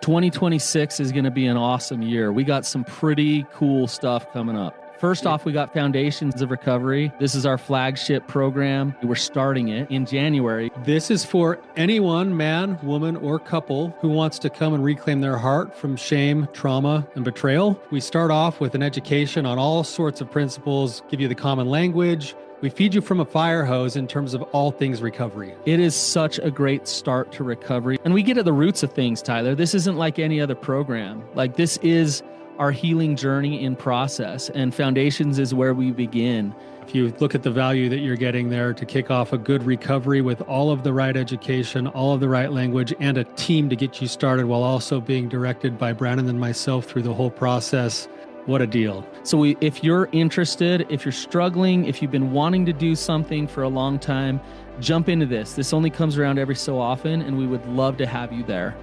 2026 is going to be an awesome year. We got some pretty cool stuff coming up. First off, we got Foundations of Recovery. This is our flagship program. We're starting it in January. This is for anyone, man, woman, or couple who wants to come and reclaim their heart from shame, trauma, and betrayal. We start off with an education on all sorts of principles, give you the common language. We feed you from a fire hose in terms of all things recovery. It is such a great start to recovery. And we get at the roots of things, Tyler. This isn't like any other program. Like, this is our healing journey in process, and Foundations is where we begin. If you look at the value that you're getting there to kick off a good recovery with all of the right education, all of the right language, and a team to get you started while also being directed by Brannon and myself through the whole process, what a deal. So if you're interested, if you're struggling, if you've been wanting to do something for a long time, jump into this. This only comes around every so often, and we would love to have you there.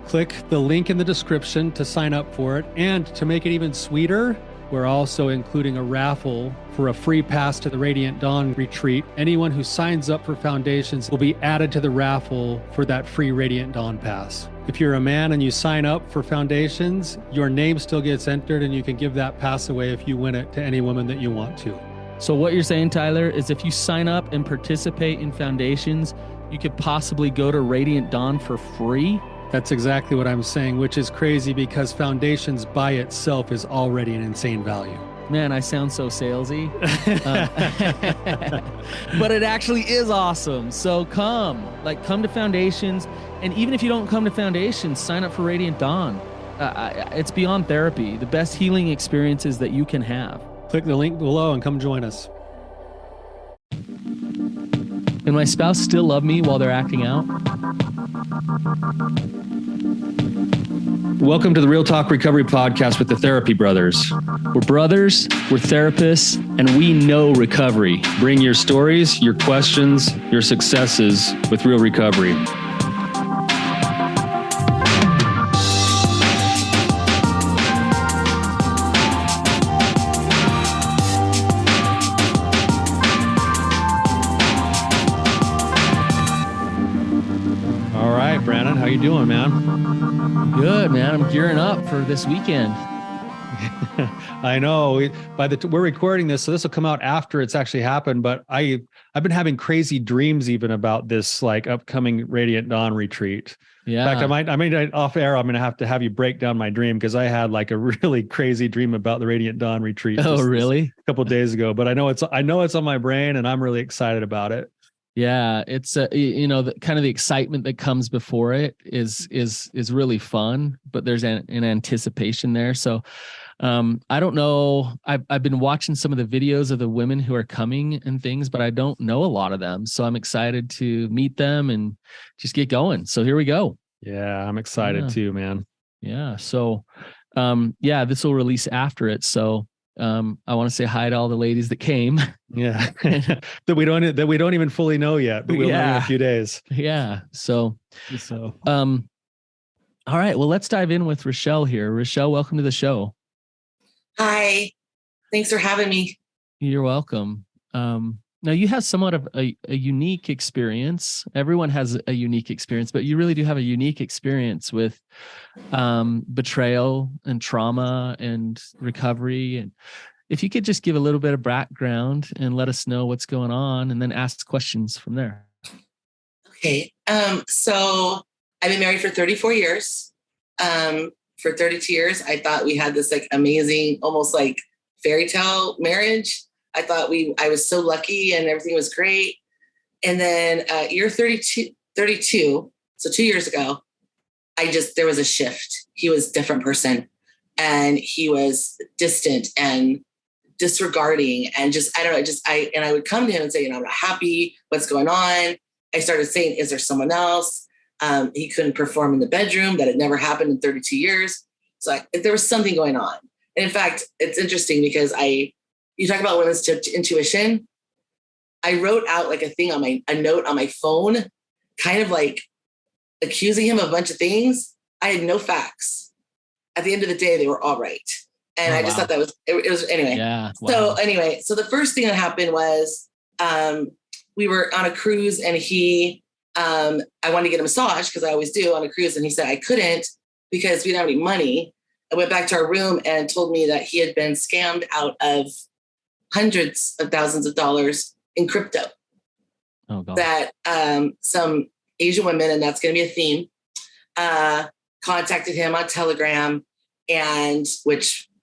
Click the link in the description to sign up for it. And to make it even sweeter, we're also including a raffle for a free pass to the Radiant Dawn retreat. Anyone who signs up for Foundations will be added to the raffle for that free Radiant Dawn pass. If you're a man and you sign up for Foundations, your name still gets entered, and you can give that pass away if you win it to any woman that you want to. So what you're saying, Tyler, is if you sign up and participate in Foundations, you could possibly go to Radiant Dawn for free? That's exactly what I'm saying, which is crazy because Foundations by itself is already an insane value. Man, I sound so salesy. But it actually is awesome. So come to Foundations. And even if you don't come to Foundations, sign up for Radiant Dawn. It's beyond therapy, the best healing experiences that you can have. Click the link below and come join us. Can my spouse still love me while they're acting out? Welcome to the Real Talk Recovery Podcast with the Therapy Brothers. We're brothers, we're therapists, and we know recovery. Bring your stories, your questions, your successes with real recovery. All right, Brannon, how you doing, man? Good, man. I'm gearing up for this weekend. I know. We're recording this, so this will come out after it's actually happened. But I've been having crazy dreams even about this like upcoming Radiant Dawn retreat. Yeah. In fact, I might off air. I'm going to have you break down my dream because I had like a really crazy dream about the Radiant Dawn retreat. Oh, really? A couple of days ago. But I know it's on my brain, and I'm really excited about it. Yeah, it's the kind of the excitement that comes before it is really fun, but there's an anticipation there. So I don't know. I've been watching some of the videos of the women who are coming and things, but I don't know a lot of them. So I'm excited to meet them and just get going. So here we go. Yeah, I'm excited too, man. Yeah. So this will release after it. So I want to say hi to all the ladies that came. Yeah. that we don't even fully know yet, but we'll know in a few days. Yeah. So all right, well, let's dive in with Rachelle here. Rachelle, welcome to the show. Hi. Thanks for having me. You're welcome. Now you have somewhat of a unique experience. Everyone has a unique experience, but you really do have a unique experience with betrayal and trauma and recovery. And if you could just give a little bit of background and let us know what's going on, and then ask questions from there. Okay. So I've been married for 34 years. For 32 years, I thought we had this like amazing, almost like fairy tale marriage. I thought I was so lucky and everything was great. And then year 32, so 2 years ago, there was a shift. He was a different person, and he was distant and disregarding, and I would come to him and say, I'm not happy. What's going on? I started saying, is there someone else? He couldn't perform in the bedroom. That had never happened in 32 years. So there was something going on. And in fact, it's interesting because you talk about women's intuition. I wrote out like a note on my phone, kind of like accusing him of a bunch of things. I had no facts. At the end of the day, they were all right. And I just thought that was, it was anyway. Yeah. Wow. So the first thing that happened was we were on a cruise, and I wanted to get a massage because I always do on a cruise. And he said I couldn't because we didn't have any money. I went back to our room and told me that he had been scammed out of hundreds of thousands of dollars in crypto. Oh, God. That some Asian women, and that's going to be a theme, contacted him on Telegram, and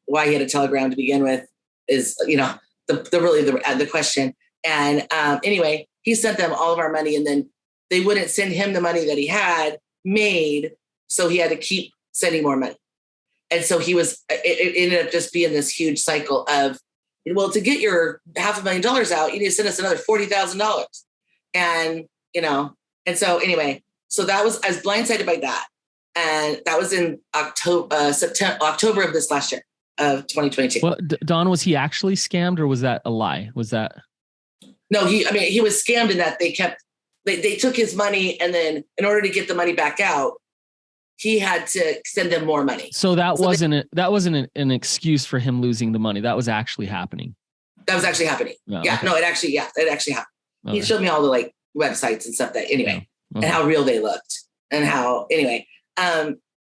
why he had a Telegram to begin with is, the question. And anyway, he sent them all of our money, and then they wouldn't send him the money that he had made. So he had to keep sending more money. And so it ended up just being this huge cycle of, well, to get your $500,000 out, you need to send us another $40,000. And, and so anyway, so I was blindsided by that. And that was in October of this last year of 2022. Well, Don, was he actually scammed, or was that a lie? Was that? No, he was scammed in that they took his money, and then in order to get the money back out, he had to send them more money. So that wasn't an excuse for him losing the money. That was actually happening. That was actually happening. Oh, yeah, okay. No, it actually happened. Okay. He showed me all the websites and stuff and how real they looked and how,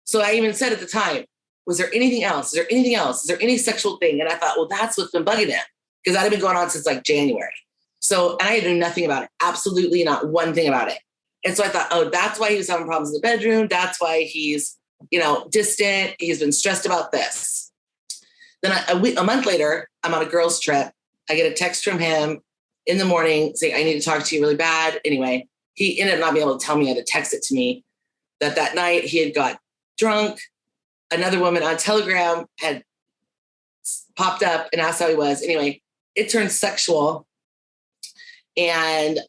so I even said at the time, was there anything else? Is there anything else? Is there any sexual thing? And I thought, well, that's what's been bugging him, because that had been going on since January. So, and I knew nothing about it. Absolutely not one thing about it. And so I thought, oh, that's why he was having problems in the bedroom. That's why he's, distant. He's been stressed about this. Then a month later, I'm on a girls' trip. I get a text from him in the morning saying, I need to talk to you really bad. Anyway, he ended up not being able to tell me. He had to text it to me that night he had got drunk. Another woman on Telegram had popped up and asked how he was. Anyway, it turned sexual. And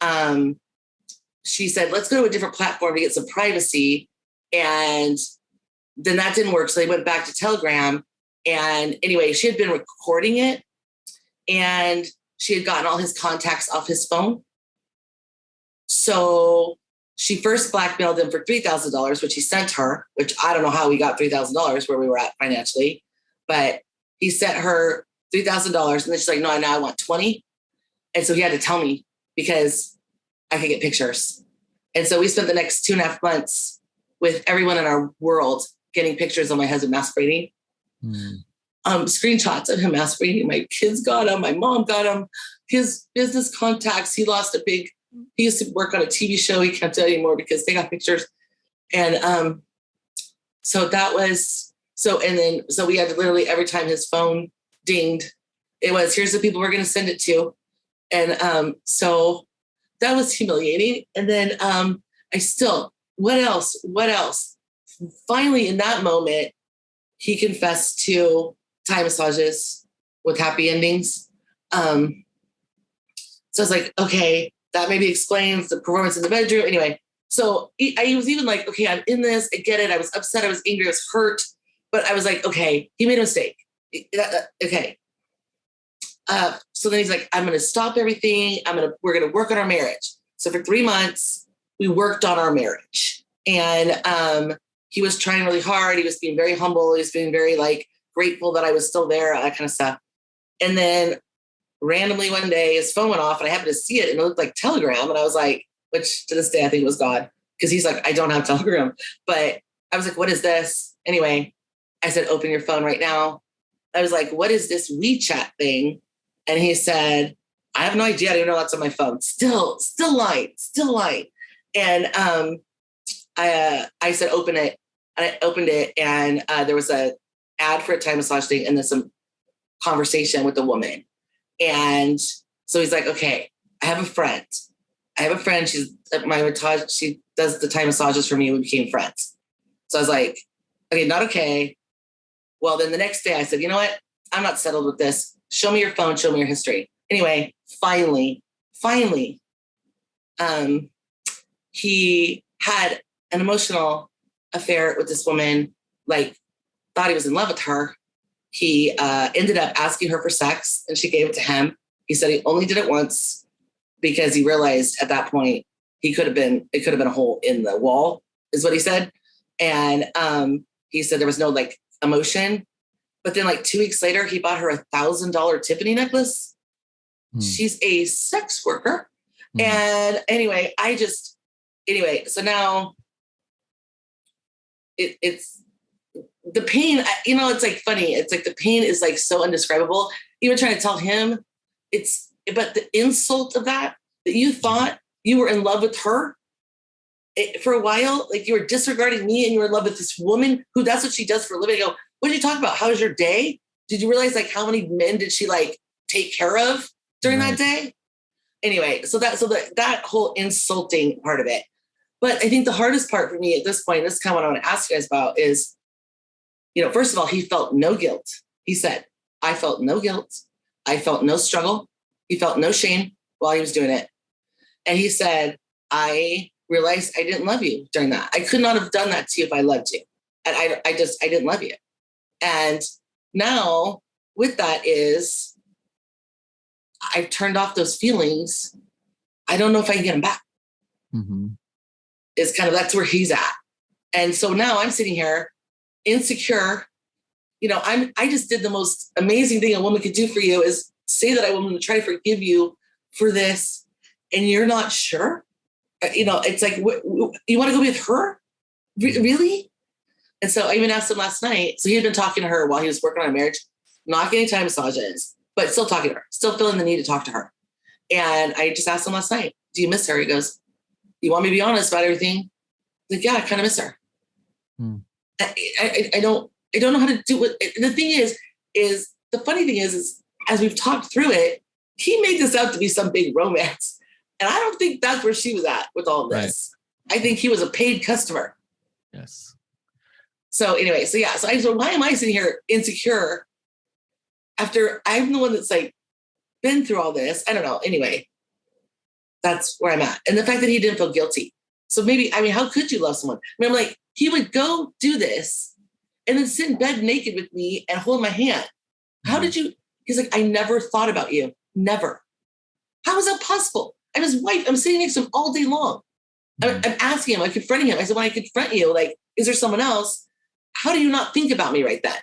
she said, let's go to a different platform to get some privacy. And then that didn't work. So they went back to Telegram. And anyway, she had been recording it, and she had gotten all his contacts off his phone. So she first blackmailed him for $3,000, which he sent her, which I don't know how he got $3,000 where we were at financially, but he sent her $3,000. And then she's like, no, now I want 20. And so he had to tell me because I could get pictures. And so we spent the next 2.5 months with everyone in our world getting pictures of my husband masturbating. Screenshots of him masturbating. My kids got him. My mom got him. His business contacts. He used to work on a TV show. He can't do it anymore because they got pictures. And so we had to literally, every time his phone dinged, it was, here's the people we're going to send it to. And so that was humiliating. And then what else? Finally, in that moment, he confessed to Thai massages with happy endings. So I was like, okay, that maybe explains the performance in the bedroom. Anyway, so I was even like, okay, I'm in this. I get it. I was upset. I was angry. I was hurt. But I was like, okay, he made a mistake. Okay. So then he's like, I'm going to stop everything. We're going to work on our marriage. So for 3 months, we worked on our marriage. And he was trying really hard. He was being very humble. He was being very grateful that I was still there, that kind of stuff. And then randomly one day his phone went off and I happened to see it and it looked like Telegram. And I was like, which to this day, I think it was God, because he's like, I don't have Telegram. But I was like, what is this? Anyway, I said, open your phone right now. I was like, what is this WeChat thing? And he said, I have no idea. I don't even know what's on my phone. Still lying. And I said, open it. And I opened it, and there was a ad for a Thai massage thing, and then some conversation with the woman. And so he's like, okay, I have a friend. She's my massage. She does the Thai massages for me. We became friends. So I was like, okay, not okay. Well, then the next day I said, you know what? I'm not settled with this. Show me your phone. Show me your history. Anyway, finally, he had an emotional affair with this woman, thought he was in love with her. He ended up asking her for sex and she gave it to him. He said he only did it once because he realized at that point it could have been a hole in the wall, is what he said. And he said there was no emotion. But then 2 weeks later, he bought her $1,000 Tiffany necklace. She's a sex worker. And anyway, so now it's the pain, it's like funny. It's like the pain is like so indescribable. Even trying to tell him but the insult of that you thought you were in love with her for a while, like you were disregarding me and you were in love with this woman who that's what she does for a living. I go, what did you talk about? How was your day? Did you realize like how many men did she like take care of during that day? Anyway, so that whole insulting part of it. But I think the hardest part for me at this point, this is kind of what I want to ask you guys about is, first of all, he felt no guilt. He said, I felt no guilt. I felt no struggle. He felt no shame while he was doing it. And he said, I realized I didn't love you during that. I could not have done that to you if I loved you. And I didn't love you. And now with that is I've turned off those feelings. I don't know if I can get them back. Mm-hmm. That's where he's at. And so now I'm sitting here insecure. I just did the most amazing thing a woman could do for you is say that I want to try to forgive you for this. And you're not sure. It's like, you want to go with her? Really? And so I even asked him last night. So he had been talking to her while he was working on a marriage, not getting time massages, but still talking to her, still feeling the need to talk to her. And I just asked him last night, do you miss her? He goes, you want me to be honest about everything? Like, yeah, I kind of miss her. I don't know how to do it. The thing is the funny thing is as we've talked through it, he made this out to be some big romance. And I don't think that's where she was at with all this. Right. I think he was a paid customer. Yes. So anyway, so why am I sitting here insecure after I'm the one that's like been through all this? I don't know. Anyway, that's where I'm at. And the fact that he didn't feel guilty. So maybe, how could you love someone? I'm like, he would go do this and then sit in bed naked with me and hold my hand. How did you? He's like, I never thought about you. Never. How is that possible? I'm his wife. I'm sitting next to him all day long. I'm asking him, I'm confronting him. I said, when I confront you, like, is there someone else? How do you not think about me right then?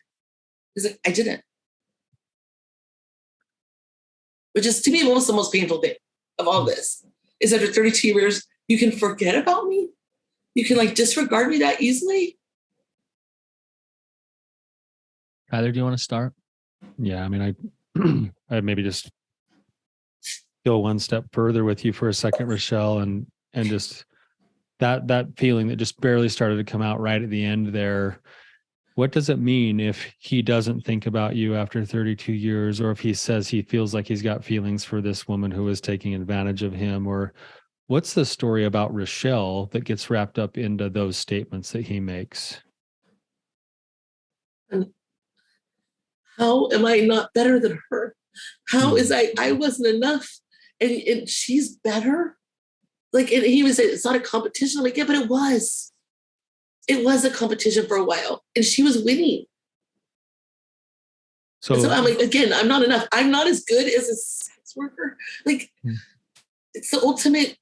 He's like, I didn't. Which is, to me, almost the most painful thing of all this is after 32 years, you can forget about me? You can like disregard me that easily? Tyler, do you want to start? Yeah, I maybe just go one step further with you for a second, Rachelle, and just that feeling that just barely started to come out right at the end there. What does it mean if he doesn't think about you after 32 years, or if he says he feels like he's got feelings for this woman who is taking advantage of him? Or what's the story about Rachelle that gets wrapped up into those statements that he makes? How am I not better than her? How is I wasn't enough and she's better? Like, and he would say, it's not a competition. I'm like, yeah, but it was. It was a competition for a while and she was winning. So I'm like, again, I'm not enough. I'm not as good as a sex worker. Like, it's the ultimate,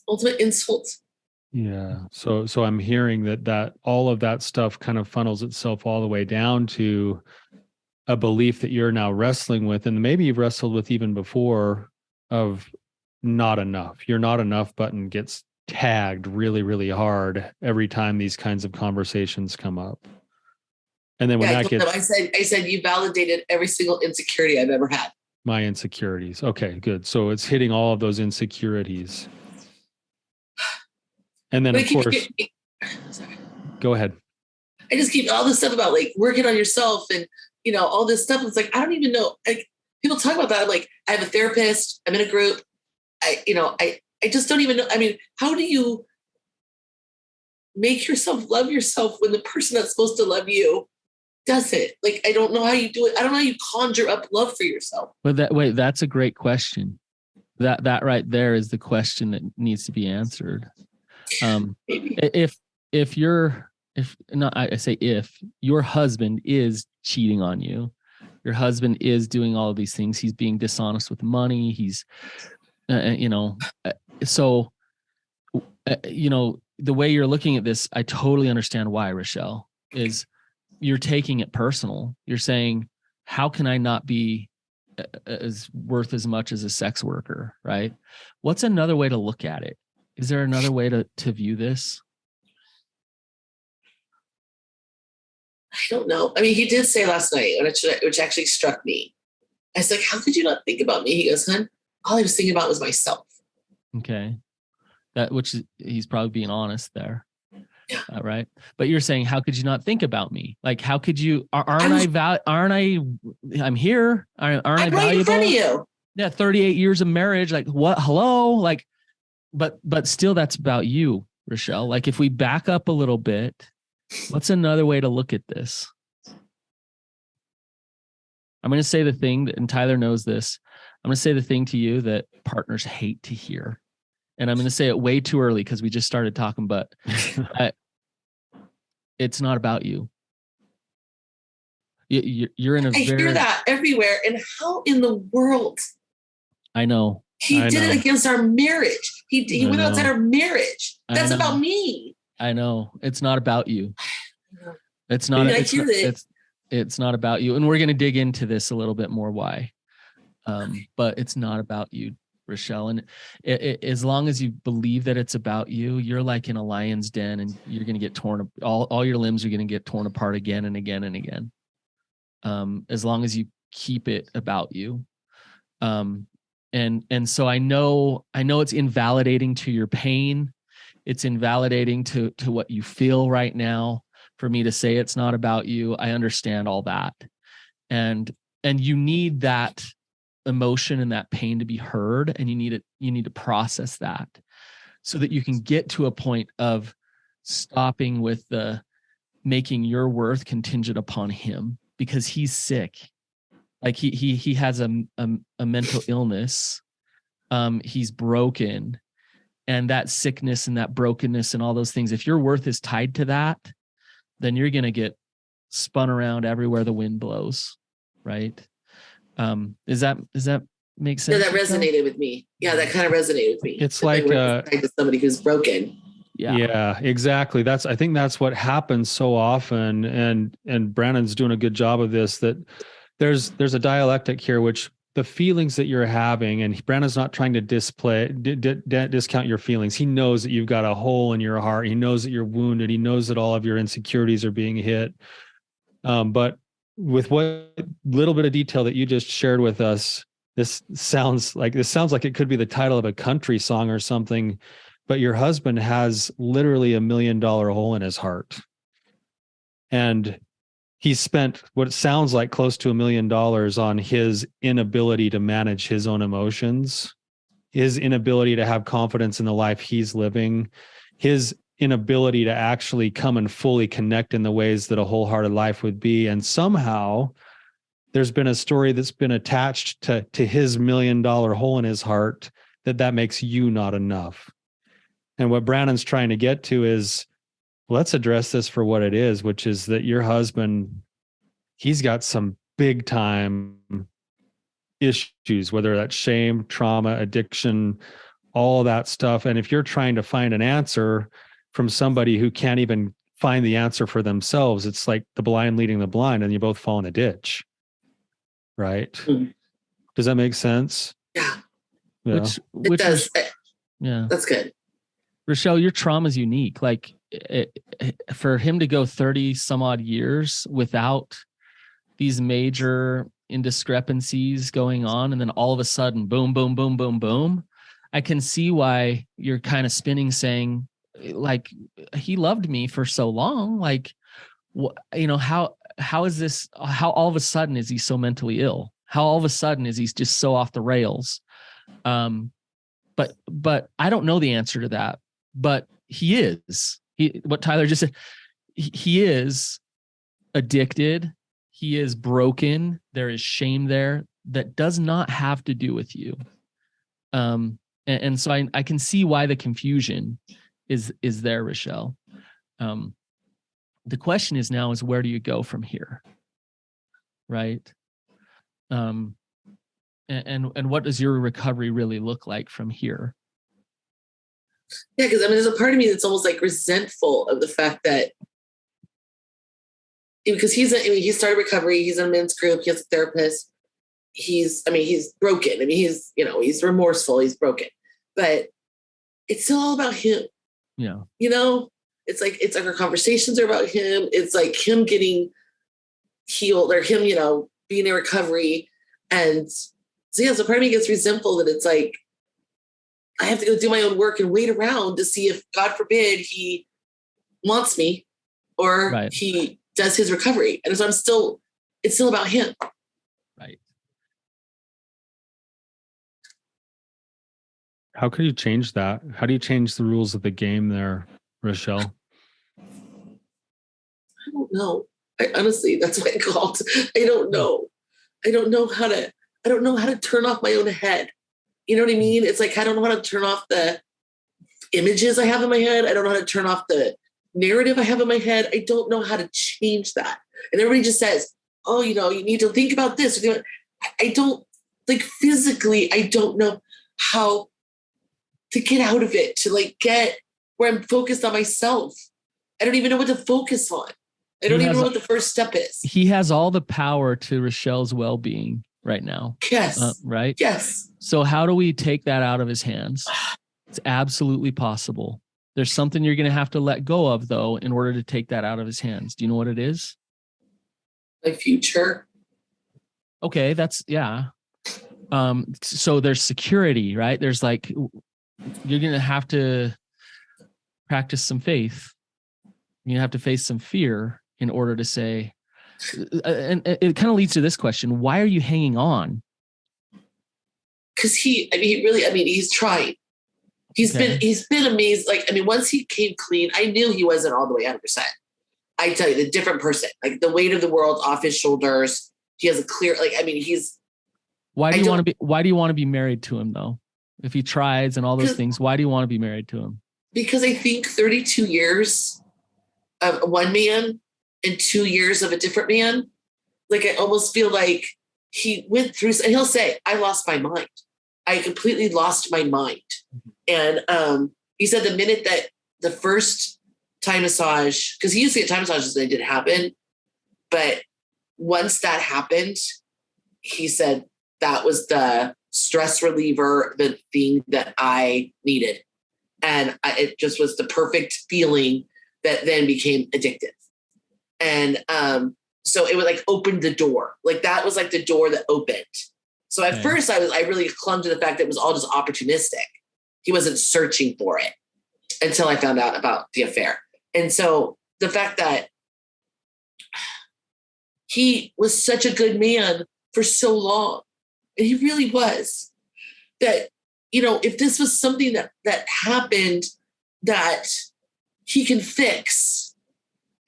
ultimate insult. Yeah. So I'm hearing that all of that stuff kind of funnels itself all the way down to a belief that you're now wrestling with, and maybe you've wrestled with even before, of not enough. Your not enough button gets tagged really, really hard every time these kinds of conversations come up. And then when I said, you validated every single insecurity I've ever had. My insecurities. Okay, good. So it's hitting all of those insecurities. And then, of course, go ahead. I just keep all this stuff about like working on yourself and, all this stuff. It's like, I don't even know. Like, people talk about that. I'm like, I have a therapist. I'm in a group. I just don't even know. How do you make yourself love yourself when the person that's supposed to love you does it? Like, I don't know how you do it. I don't know how you conjure up love for yourself. But that's a great question. That right there is the question that needs to be answered. If your husband is cheating on you, your husband is doing all of these things. He's being dishonest with money. He's, so, the way you're looking at this, I totally understand why, Rachelle, is you're taking it personal. You're saying, how can I not be as worth as much as a sex worker, right? What's another way to look at it? Is there another way to view this? don't know. I mean, he did say last night, which actually struck me. I was like, how could you not think about me? He goes, hun, all I was thinking about was myself. Okay. He's probably being honest there. Yeah. Right. But you're saying, how could you not think about me? Like, how could you, I'm here. Aren't I valuable? Right in front of you. Yeah. 38 years of marriage. Like what? Hello. Like, but still that's about you, Rachelle. Like if we back up a little bit, what's another way to look at this? I'm going to say the thing that, and Tyler knows this. I'm going to say the thing to you that partners hate to hear. And I'm going to say it way too early because we just started talking, but it's not about you. You're in a I hear that everywhere. And how in the world? I know. He did it against our marriage. He went outside our marriage. That's about me. I know. It's not about you. It's not. It's not about you. And we're going to dig into this a little bit more why. But it's not about you, Rachelle. And as long as you believe that it's about you, you're like in a lion's den and you're going to get torn. All your limbs are going to get torn apart again and again and again. As long as you keep it about you. And so I know it's invalidating to your pain. It's invalidating to what you feel right now for me to say it's not about you. I understand all that. And you need that emotion and that pain to be heard, and you need to process that so that you can get to a point of stopping with the making your worth contingent upon him because he's sick. Like he has a mental illness. He's broken, and that sickness and that brokenness and all those things, if your worth is tied to that, then you're going to get spun around everywhere the wind blows. Right. Does that make sense? No, that resonated with me. Yeah, that kind of resonated with me. It's like to somebody who's broken. Yeah, exactly. I think that's what happens so often. And Brannon's doing a good job of this, that there's a dialectic here, which the feelings that you're having, and Brannon's not trying to discount your feelings. He knows that you've got a hole in your heart. He knows that you're wounded. He knows that all of your insecurities are being hit. But with what little bit of detail that you just shared with us, this sounds like it could be the title of a country song or something, but your husband has literally $1 million hole in his heart. And he spent what sounds like close to $1 million on his inability to manage his own emotions, his inability to have confidence in the life he's living, his inability to actually come and fully connect in the ways that a wholehearted life would be. And somehow there's been a story that's been attached to his $1 million hole in his heart that makes you not enough. And what Brannon's trying to get to is, let's address this for what it is, which is that your husband, he's got some big time issues, whether that's shame, trauma, addiction, all that stuff. And if you're trying to find an answer from somebody who can't even find the answer for themselves, it's like the blind leading the blind, and you both fall in a ditch. Right? Mm-hmm. Does that make sense? Yeah. Which it does. Yeah. That's good. Rachelle, your trauma is unique. Like for him to go 30 some odd years without these major indiscrepancies going on, and then all of a sudden, boom, boom, boom, boom, boom. I can see why you're kind of spinning, saying, like, he loved me for so long. Like, how is this? How all of a sudden is he so mentally ill? How all of a sudden is he just so off the rails? But I don't know the answer to that. But he is. What Tyler just said, he is addicted. He is broken. There is shame there that does not have to do with you. And so I can see why the confusion is there, Rachelle. The question is now is, where do you go from here? Right. And what does your recovery really look like from here? Yeah, because there's a part of me that's almost like resentful of the fact that, because he started recovery, he's in a men's group, he has a therapist, he's broken. He's remorseful, he's broken, but it's still all about him. Yeah. It's like our conversations are about him. It's like him getting healed or him, being in recovery. And so, yeah, so part of me gets resentful that it's like, I have to go do my own work and wait around to see if, God forbid, he wants me or he does his recovery. And so it's still about him. Right. How could you change that? How do you change the rules of the game there, Rachelle? I don't know. Honestly, that's what I called. I don't know. I don't know how to turn off my own head. You know what I mean? It's like, I don't know how to turn off the images I have in my head. I don't know how to turn off the narrative I have in my head. I don't know how to change that. And everybody just says, oh, you need to think about this. I don't, like, physically, I don't know how to get out of it, to like get where I'm focused on myself. I don't even know what to focus on. I don't even know what the first step is. He has all the power to Rachelle's well-being right now. Yes. Right? Yes. So how do we take that out of his hands? It's absolutely possible. There's something you're going to have to let go of, though, in order to take that out of his hands. Do you know what it is? My future. Okay, yeah. So there's security, right? There's like, you're going to have to practice some faith. You have to face some fear in order to say, and it kind of leads to this question: why are you hanging on? Because he's trying. He's been amazed. Like, once he came clean, I knew he wasn't all the way 100%. I tell you, the different person, like the weight of the world off his shoulders. He has a clear, he's. Why do you want to be married to him though? If he tries and all those things, why do you want to be married to him? Because I think 32 years of one man and 2 years of a different man, like I almost feel like he went through, and he'll say, I lost my mind. I completely lost my mind. And he said the minute that the first Thai massage, because he used to get Thai massages and it didn't happen, but once that happened, he said that was the stress reliever, the thing that I needed. And it just was the perfect feeling that then became addictive. And so it would like open the door. Like that was like the door that opened. So at first I really clung to the fact that it was all just opportunistic. He wasn't searching for it until I found out about the affair. And so the fact that he was such a good man for so long, and he really was, that, if this was something that happened that he can fix,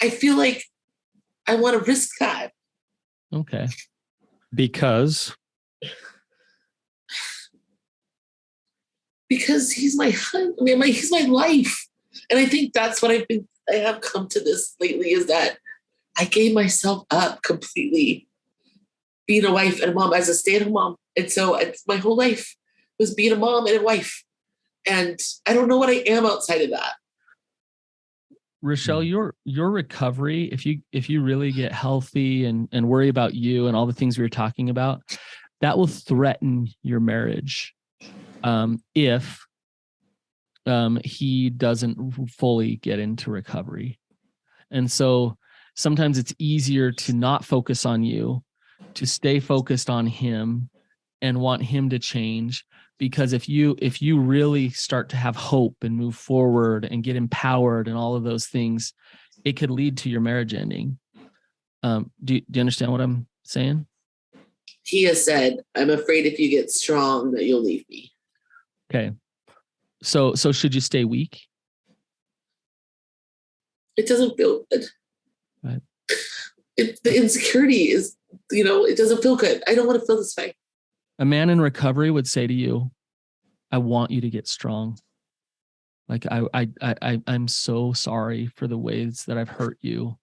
I feel like I want to risk that. Okay. Because he's my husband. He's my life. And I think that's what I have come to this lately, is that I gave myself up completely, being a wife and a mom, as a stay-at-home mom. And so it's my whole life was being a mom and a wife. And I don't know what I am outside of that. Rachelle, your recovery, if you really get healthy and worry about you and all the things we were talking about, that will threaten your marriage. If he doesn't fully get into recovery. And so sometimes it's easier to not focus on you, to stay focused on him and want him to change. Because if you really start to have hope and move forward and get empowered and all of those things, it could lead to your marriage ending. Do you understand what I'm saying? He has said, I'm afraid if you get strong that you'll leave me. Okay. So should you stay weak? It doesn't feel good. Right. The insecurity is, it doesn't feel good. I don't want to feel this way. A man in recovery would say to you, I want you to get strong. Like I'm so sorry for the ways that I've hurt you.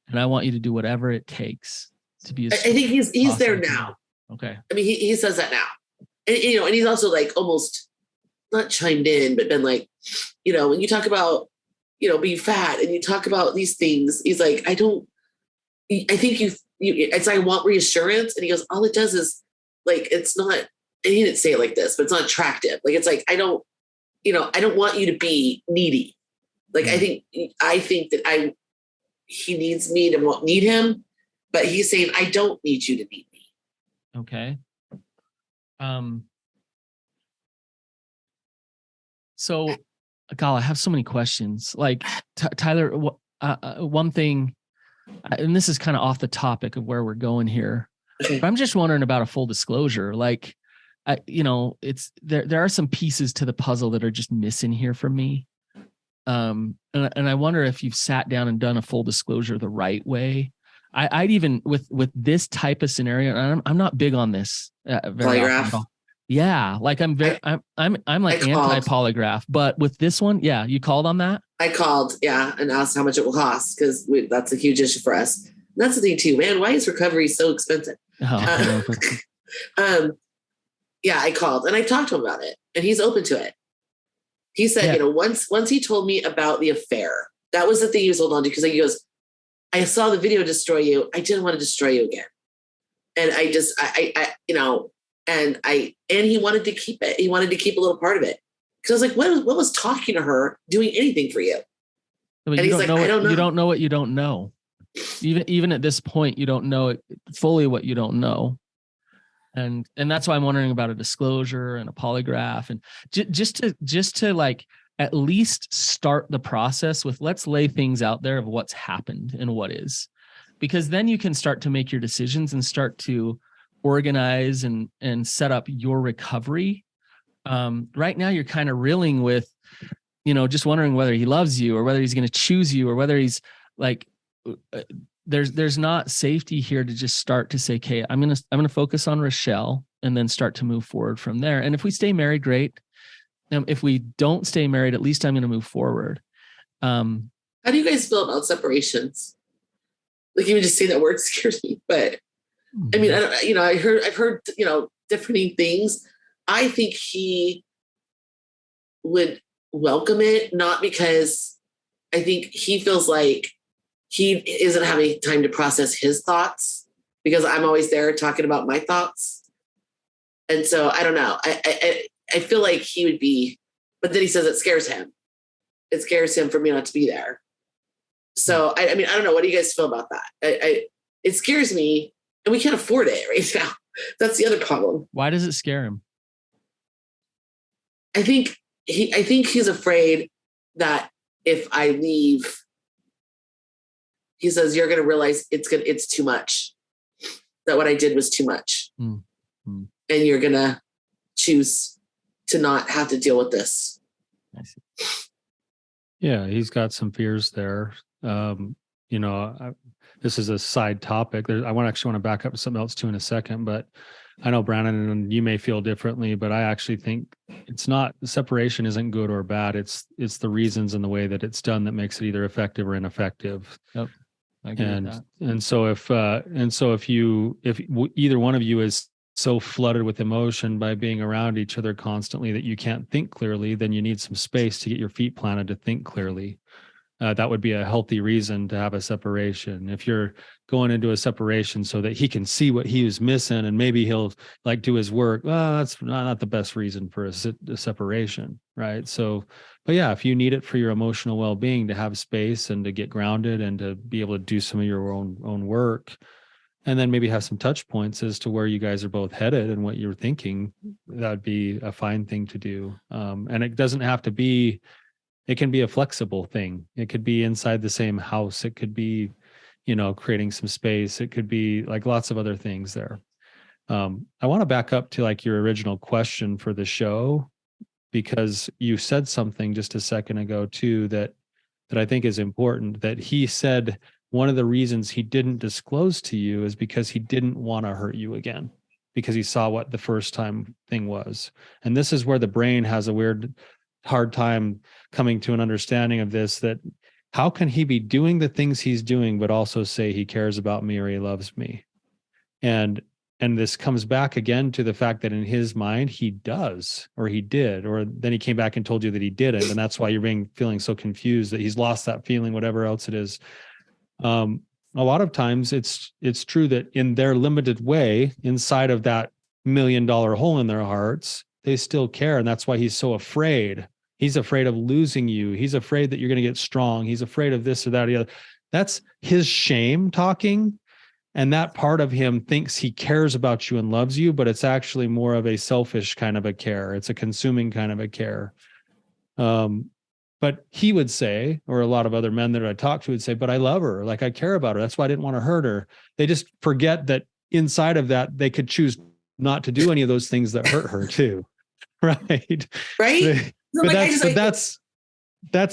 And I want you to do whatever it takes to be. I think he's there now. Okay. He says that now. And, and he's also like almost not chimed in, but been like, when you talk about, being fat and you talk about these things, he's like, I think it's, I want reassurance. And he goes, all it does is like, it's not, and he didn't say it like this, but it's not attractive. Like, it's like, I don't want you to be needy. Like, I think that he needs me to need him. but he's saying, I don't need you to need me. Okay. So, God, I have so many questions. Like, Tyler, one thing, and this is kind of off the topic of where we're going here, but I'm just wondering about a full disclosure. Like, it's there are some pieces to the puzzle that are just missing here from me. And I wonder if you've sat down and done a full disclosure the right way. I'd even with this type of scenario, and I'm not big on this very often. Yeah, like I'm like anti-polygraph, but with this one, yeah, you called on that? I called, yeah, and asked how much it will cost, because that's a huge issue for us. And that's the thing too, man. Why is recovery so expensive? Yeah, I called and I talked to him about it, and he's open to it. He said, once he told me about the affair, that was the thing he was holding on to, because he goes, I saw the video destroy you. I didn't want to destroy you again. And and he wanted to keep it. He wanted to keep a little part of it. Because I was like, what was talking to her doing anything for you? And he's like, I don't know. You don't know what you don't know. Even at this point, you don't know fully what you don't know. And that's why I'm wondering about a disclosure and a polygraph, and just to like at least start the process with, let's lay things out there of what's happened and what is, because then you can start to make your decisions and start to organize and set up your recovery. Right now you're kind of reeling with, just wondering whether he loves you or whether he's going to choose you or whether he's like, there's not safety here to just start to say, okay, I'm going to focus on Rachelle and then start to move forward from there. And if we stay married, great. If we don't stay married, at least I'm going to move forward. How do you guys feel about separations? Like, even just saying that word scares me, but I mean, I've heard, different things. I think he would welcome it, not because I think he feels like he isn't having time to process his thoughts, because I'm always there talking about my thoughts. And so I don't know. I feel like he would be, but then he says it scares him. It scares him for me not to be there. So, I mean, I don't know. What do you guys feel about that? It scares me. And we can't afford it right now. That's the other problem. Why does it scare him? I think he's afraid that if I leave, he says, you're going to realize it's too much, that what I did was too much. Mm-hmm. And you're going to choose to not have to deal with this. I see. Yeah, he's got some fears there. This is a side topic. I want to back up to something else too in a second, but I know Brannon and you may feel differently, but I actually think separation isn't good or bad. It's the reasons and the way that it's done that makes it either effective or ineffective. Yep. I agree with that. And so if either one of you is so flooded with emotion by being around each other constantly that you can't think clearly, then you need some space to get your feet planted to think clearly. That would be a healthy reason to have a separation. If you're going into a separation so that he can see what he was missing and maybe he'll like do his work, well, that's not the best reason for a separation, right? So, but yeah, if you need it for your emotional well-being, to have space and to get grounded and to be able to do some of your own work, and then maybe have some touch points as to where you guys are both headed and what you're thinking, that'd be a fine thing to do. And it doesn't have to be. It can be a flexible thing. It could be inside the same house. It could be, creating some space. It could be like lots of other things there. I want to back up to like your original question for the show, because you said something just a second ago too, that I think is important, that he said one of the reasons he didn't disclose to you is because he didn't want to hurt you again, because he saw what the first time thing was. And this is where the brain has a weird hard time coming to an understanding of this, that how can he be doing the things he's doing but also say he cares about me or he loves me? And this comes back again to the fact that in his mind he does, or he did, or then he came back and told you that he didn't, and that's why you're feeling so confused that he's lost that feeling, whatever else it is. A lot of times it's true that in their limited way, inside of that $1 million hole in their hearts, they still care, and that's why he's so afraid. He's afraid of losing you. He's afraid that you're going to get strong. He's afraid of this or that or the other. That's his shame talking. And that part of him thinks he cares about you and loves you, but it's actually more of a selfish kind of a care. It's a consuming kind of a care. But he would say, or a lot of other men that I talked to would say, but I love her. Like, I care about her. That's why I didn't want to hurt her. They just forget that inside of that, they could choose not to do any of those things that hurt her too. Right. Right. That's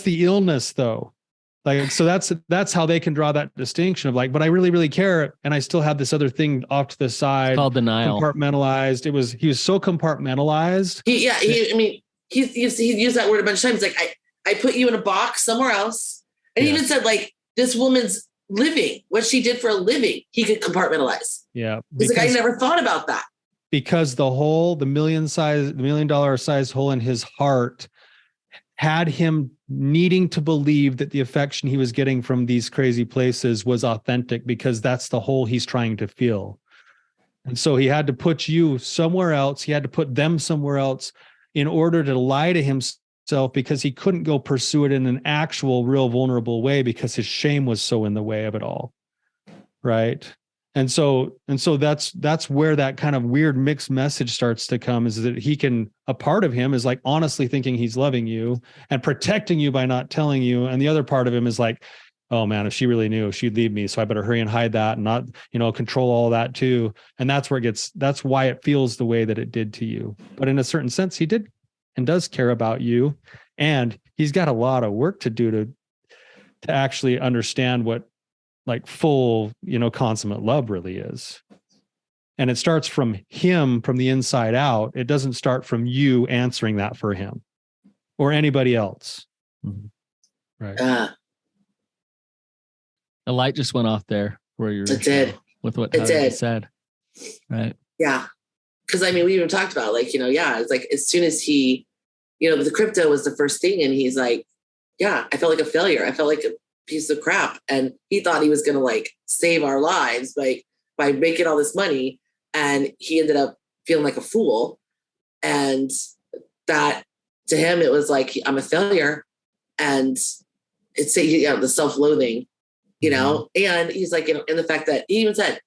the illness though. Like, so that's how they can draw that distinction of like, but I really, really care. And I still have this other thing off to the side. It's called denial. Compartmentalized. He was so compartmentalized. He used that word a bunch of times. Like, I put you in a box somewhere else. And he even said, like, this woman's living, what she did for a living, he could compartmentalize. Yeah. He's like, I never thought about that. Because the $1 million size hole in his heart had him needing to believe that the affection he was getting from these crazy places was authentic, because that's the hole he's trying to fill. And so he had to put you somewhere else. He had to put them somewhere else in order to lie to himself, because he couldn't go pursue it in an actual, real vulnerable way because his shame was so in the way of it all. Right. And so that's where that kind of weird mixed message starts to come, is that a part of him is like honestly thinking he's loving you and protecting you by not telling you. And the other part of him is like, oh man, if she really knew, she'd leave me. So I better hurry and hide that and not, control all that too. And that's why it feels the way that it did to you. But in a certain sense, he did and does care about you. And he's got a lot of work to do to actually understand what like full, consummate love really is. And it starts from him, from the inside out. It doesn't start from you answering that for him or anybody else. Mm-hmm. Right. A light just went off there where you're with what you said. Right. Yeah. Because we even talked about it's like as soon as he, the crypto was the first thing. And he's like, yeah, I felt like a failure. I felt like a piece of crap. And he thought he was going to save our lives by making all this money. And he ended up feeling like a fool. And that to him, it was like, I'm a failure. And it's the self-loathing, and he's like, and the fact that he even said,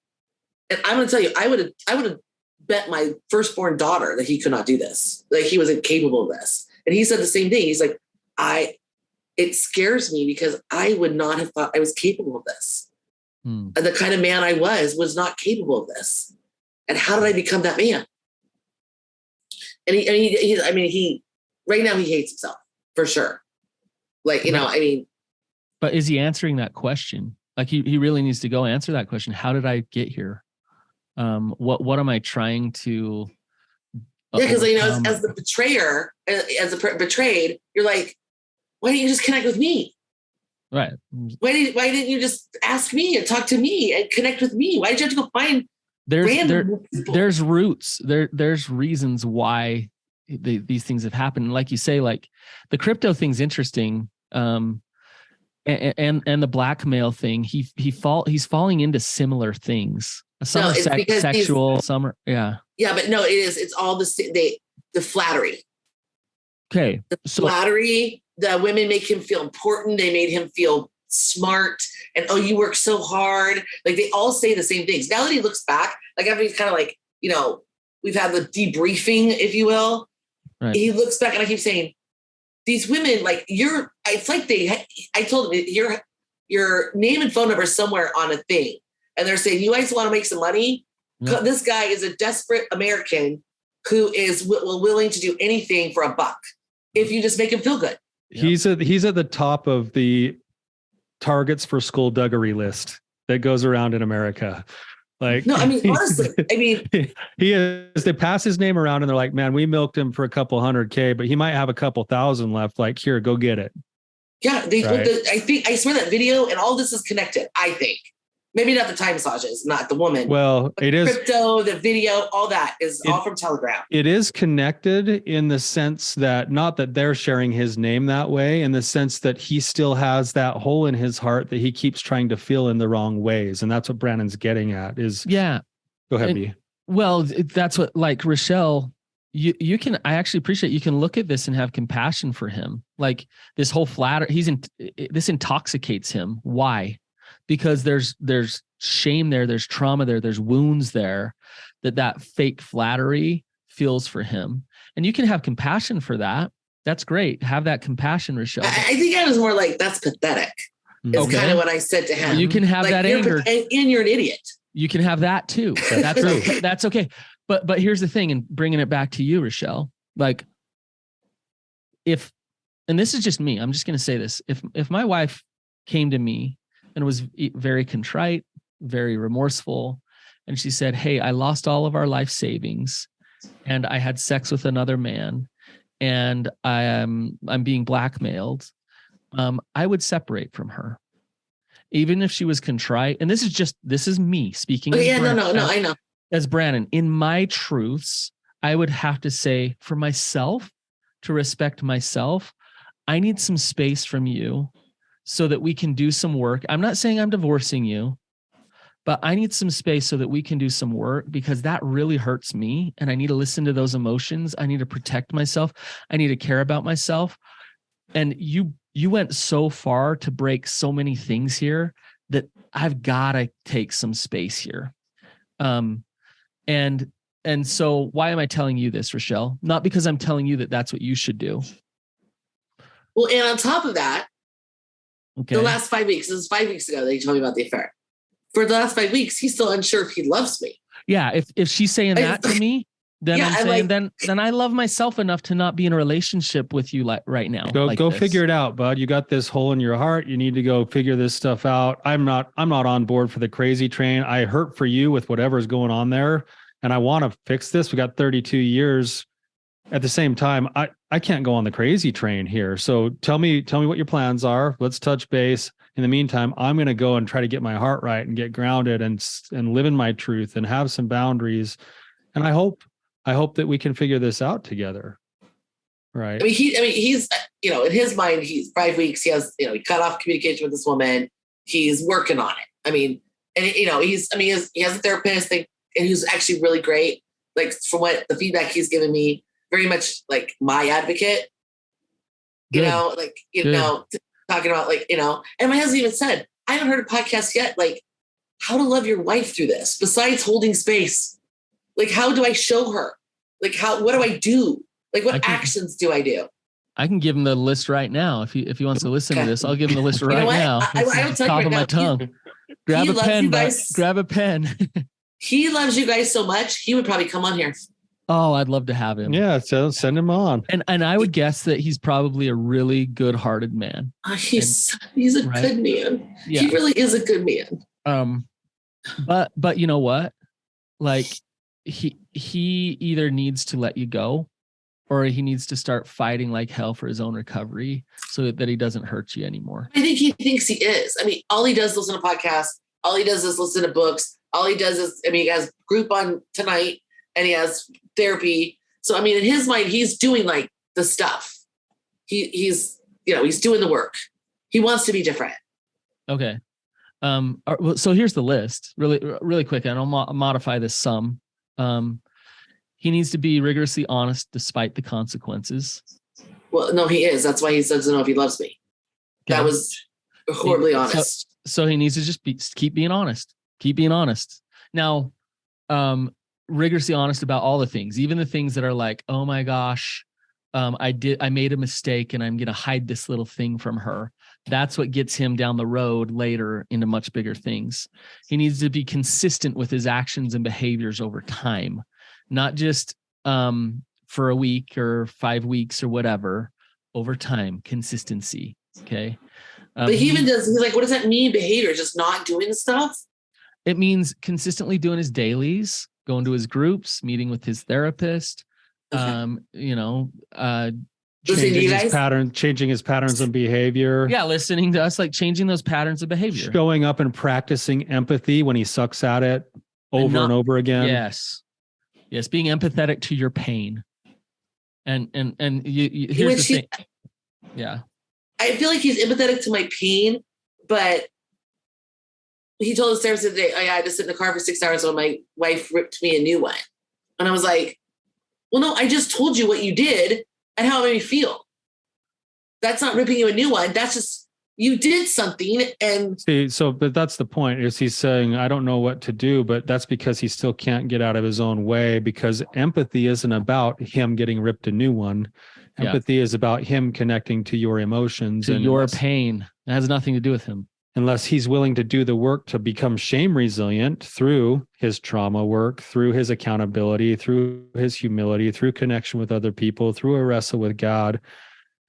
and I'm going to tell you, I would have bet my firstborn daughter that he could not do this. Like he was incapable of this. And he said the same thing. He's like, it scares me because I would not have thought I was capable of this. And the kind of man I was not capable of this. And how did I become that man? And he right now he hates himself for sure. But is he answering that question? Like he really needs to go answer that question. How did I get here? What am I trying to? Because as the betrayer, as the betrayed, you're like, why didn't you just connect with me? Right. Why didn't you just ask me and talk to me and connect with me? Why did you have to go find random people? There's roots. There's reasons why these things have happened. Like you say, like the crypto thing's interesting. And the blackmail thing, he's falling into similar things. Some are sexual, some are but no, it's all the flattery. Okay, Flattery. The women make him feel important. They made him feel smart, and you work so hard. Like they all say the same things. Now that he looks back, like after he's kind of we've had the debriefing, if you will. Right. He looks back, and I keep saying, these women, it's like I told him your name and phone number is somewhere on a thing. And they're saying, you guys want to make some money? Yeah. This guy is a desperate American who is willing to do anything for a buck if you just make him feel good. He's at the top of the targets for skullduggery list that goes around in America. Honestly, he is. They pass his name around and they're like, man, we milked him for a couple $100K, but he might have a couple thousand left. Like, here, go get it. Yeah, I swear that video and all this is connected. I think maybe not the Thai massages, not the woman. Well, it is crypto, the video, all that is all from Telegram. It is connected in the sense that not that they're sharing his name that way, in the sense that he still has that hole in his heart that he keeps trying to fill in the wrong ways. And that's what Brannon's getting at is. Yeah. Go ahead, B. Well, that's what, like Rachelle, you can, I actually appreciate you can look at this and have compassion for him. Like this whole this intoxicates him. Why? Because there's shame there, there's trauma there, there's wounds there, that fake flattery feels for him. And you can have compassion for that. That's great. Have that compastion, Rachelle. I think I was more like, that's pathetic. Is kind of what I said to him. Well, you can have that anger. And you're an idiot. You can have that too. That's okay. That's okay. But here's the thing, and bringing it back to you, Rachelle, like and this is just me, I'm just going to say this. If my wife came to me and was very contrite, very remorseful, and she said, hey, I lost all of our life savings and I had sex with another man and I'm being blackmailed, I would separate from her. Even if she was contrite. And this is me speaking. I know. As Brannon, in my truths, I would have to say for myself, to respect myself, I need some space from you so that we can do some work. I'm not saying I'm divorcing you, but I need some space so that we can do some work, because that really hurts me. And I need to listen to those emotions. I need to protect myself. I need to care about myself. And you went so far to break so many things here that I've got to take some space here. And so why am I telling you this, Rachelle? Not because I'm telling you that that's what you should do. Well, and on top of that, the last 5 weeks, this is 5 weeks ago that he told me about the affair. For the last 5 weeks, he's still unsure if he loves me. Yeah. If she's saying that to me, then I'm saying, then I love myself enough to not be in a relationship with you right now. Go figure it out, bud. You got this hole in your heart. You need to go figure this stuff out. I'm not on board for the crazy train. I hurt for you with whatever's going on there. And I want to fix this. We got 32 years. At the same time, I can't go on the crazy train here. So tell me what your plans are. Let's touch base. In the meantime, I'm going to go and try to get my heart right and get grounded and live in my truth and have some boundaries. And I hope that we can figure this out together. Right. I mean, he's, in his mind, he's 5 weeks. He has, he cut off communication with this woman. He's working on it. I mean, and he has a therapist and who's actually really great. Like from what the feedback he's given me, very much like my advocate, Good. Talking about and my husband even said, I haven't heard a podcast yet, like how to love your wife through this, besides holding space. Like, how do I show her? Like, what do I do? Like, what actions do I do? I can give him the list right now. If he wants to listen to this, I'll give him the list right now. I will tell you right now. My tongue. Grab a pen, grab a pen. He loves you guys so much. He would probably come on here. Oh, I'd love to have him. Yeah, so send him on. And I would guess that he's probably a really good-hearted man. He's a good man. Yeah. He really is a good man. But you know what? Like he either needs to let you go, or he needs to start fighting like hell for his own recovery so that he doesn't hurt you anymore. I think he thinks he is. I mean, all he does is listen to podcasts. All he does is listen to books. All he does is, he has group on tonight and he has therapy. So, in his mind, he's doing like the stuff. He's doing the work. He wants to be different. Okay. So here's the list really, really quick. And I'll modify this some. He needs to be rigorously honest despite the consequences. Well, no, he is. That's why he doesn't know if he loves me. Okay. That was horribly honest. So he needs to just keep being honest. Keep being honest. Now, rigorously honest about all the things, even the things that are like, oh my gosh, I made a mistake and I'm going to hide this little thing from her. That's what gets him down the road later into much bigger things. He needs to be consistent with his actions and behaviors over time, not just for a week or 5 weeks or whatever. Over time, consistency. Okay. But he even does. He's like, what does that mean? Behavior, just not doing stuff. It means consistently doing his dailies, going to his groups, meeting with his therapist. Changing his patterns of behavior. Yeah, listening to us, like changing those patterns of behavior. Showing up and practicing empathy when he sucks at it over and over again. Yes, being empathetic to your pain. And here's the thing. Yeah. I feel like he's empathetic to my pain, but he told his therapist the other day, I had to sit in the car for 6 hours when my wife ripped me a new one. And I was like, well, no, I just told you what you did and how it made me feel. That's not ripping you a new one. That's just you did something. And see, but that's the point, is he's saying, I don't know what to do, but that's because he still can't get out of his own way, because empathy isn't about him getting ripped a new one. Empathy is about him connecting to your emotions to and your pain. It has nothing to do with him. Unless he's willing to do the work to become shame resilient through his trauma work, through his accountability, through his humility, through connection with other people, through a wrestle with God,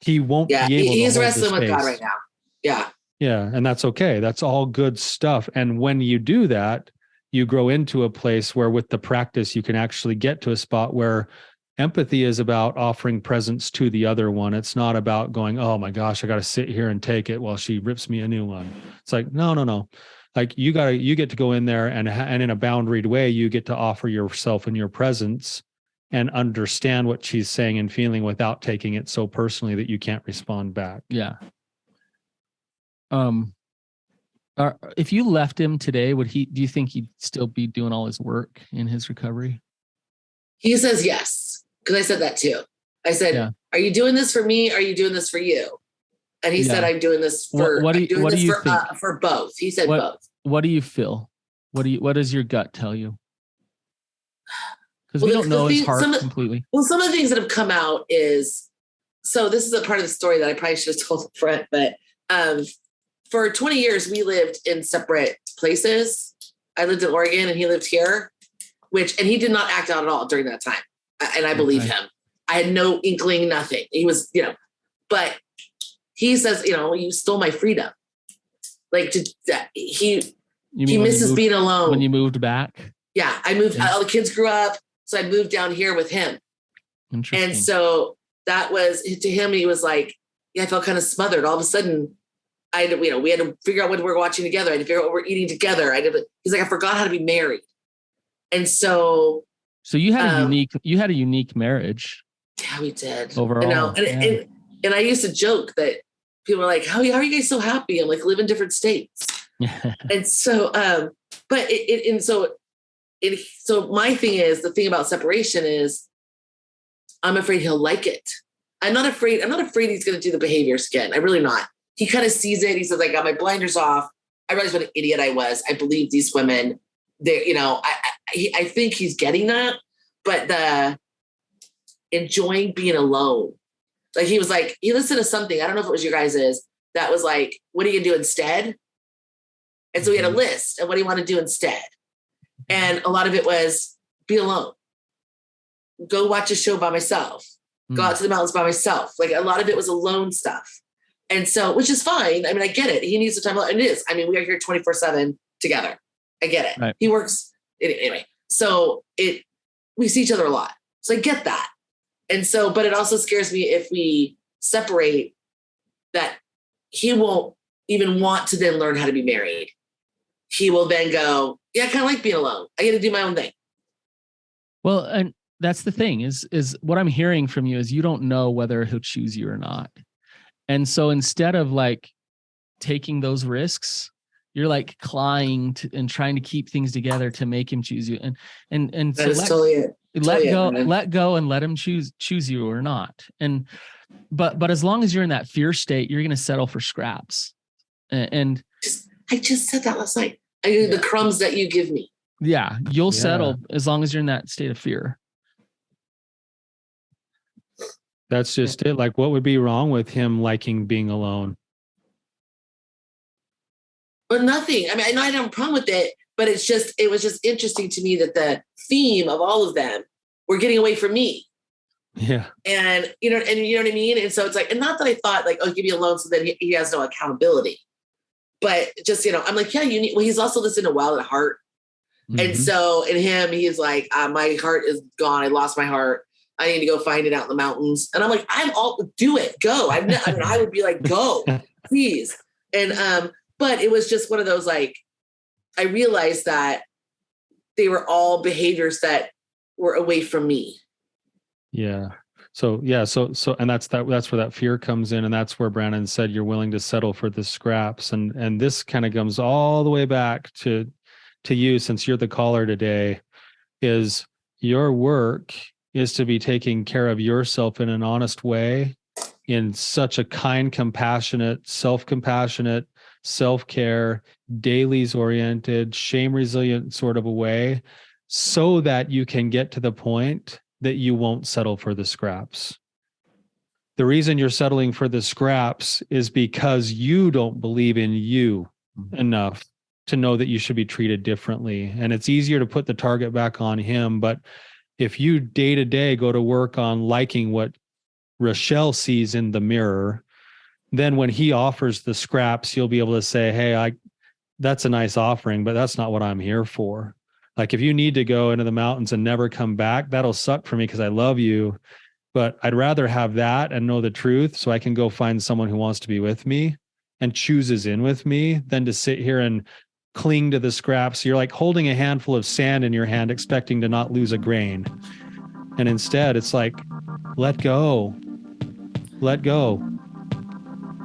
he won't be able to he's hold wrestling the with God space. right now. Yeah. Yeah. And that's okay. That's all good stuff. And when you do that, you grow into a place where with the practice, you can actually get to a spot where empathy is about offering presence to the other one. It's not about going, oh my gosh, I got to sit here and take it while she rips me a new one. It's like, no. Like you get to go in there and in a boundaried way, you get to offer yourself and your presence and understand what she's saying and feeling without taking it so personally that you can't respond back. Yeah. If you left him today, do you think he'd still be doing all his work in his recovery? He says yes. Because I said that too. I said, Are you doing this for me? Or are you doing this for you? And he said, I'm doing this for what do you think? For both. He said both. What do you feel? What does your gut tell you? Because we don't know his heart completely. Well, some of the things that have come out is, so this is a part of the story that I probably should have told up front, but for 20 years, we lived in separate places. I lived in Oregon and he lived here, and he did not act out at all during that time. And I believe him. I had no inkling, nothing. He was, but he says, you stole my freedom. Like he misses being alone. When you moved back? Yeah, I moved, all the kids grew up. So I moved down here with him. Interesting. And so that was, to him, he was like, I felt kind of smothered. All of a sudden, we had to figure out what we're watching together. I had to figure out what we're eating together. He's like, I forgot how to be married. And so you had a unique marriage. Yeah, we did. Overall. And I used to joke that people were like, how are you guys so happy? I'm like, live in different states. And so, so my thing is, the thing about separation is I'm afraid he'll like it. I'm not afraid he's going to do the behaviors again. I'm really not. He kind of sees it. He says, I got my blinders off. I realized what an idiot I was. I believe these women. I think he's getting that, but the enjoying being alone. Like he was like, he listened to something. I don't know if it was your guys's, that was like, what are you gonna do instead? And so he had a list of what he wanted to do instead. And a lot of it was be alone. Go watch a show by myself. Go out to the mountains by myself. Like a lot of it was alone stuff. And so, which is fine. I mean, I get it. He needs the time. And it is. I mean, we are here 24/7 together. I get it. Right. He works anyway. So we see each other a lot. So I get that. And so, but it also scares me if we separate, that he won't even want to then learn how to be married. He will then go, I kind of like being alone. I get to do my own thing. Well, and that's the thing is what I'm hearing from you is you don't know whether he'll choose you or not. And so instead of like taking those risks, you're like clawing and trying to keep things together to make him choose you. And so let go and let him choose you or not. And but as long as you're in that fear state, you're going to settle for scraps. And I just said that last night. The crumbs that you give me. Yeah, you'll settle as long as you're in that state of fear. That's just it. Like, what would be wrong with him liking being alone? But nothing. I mean, I know I don't have a problem with it, but it was just interesting to me that the theme of all of them were getting away from me. Yeah. And you know what I mean? And so it's like, and not that I thought like, give me alone so that he has no accountability. But just, I'm like, he's also listening to Wild at Heart. Mm-hmm. And so in him, he's like, my heart is gone. I lost my heart. I need to go find it out in the mountains. And I'm like, do it, go. I would be like, go, please. And, but it was just one of those, like, I realized that they were all behaviors that were away from me. Yeah. So, and that's where that fear comes in. And that's where Brannon said, you're willing to settle for the scraps. And this kind of comes all the way back to you, since you're the caller today, is your work is to be taking care of yourself in an honest way in such a kind, compassionate, self-compassionate, self-care, dailies oriented, shame resilient sort of a way, so that you can get to the point that you won't settle for the scraps. The reason you're settling for the scraps is because you don't believe in you enough to know that you should be treated differently. And it's easier to put the target back on him. But if you day to day go to work on liking what Rachelle sees in the mirror, then when he offers the scraps, you'll be able to say, hey, that's a nice offering, but that's not what I'm here for. Like, if you need to go into the mountains and never come back, that'll suck for me because I love you. But I'd rather have that and know the truth so I can go find someone who wants to be with me and chooses in with me than to sit here and cling to the scraps. You're like holding a handful of sand in your hand, expecting to not lose a grain. And instead, it's like, let go. Let go.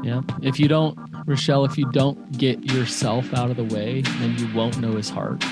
Yeah. If you don't, Rachelle, if you don't get yourself out of the way, then you won't know his heart.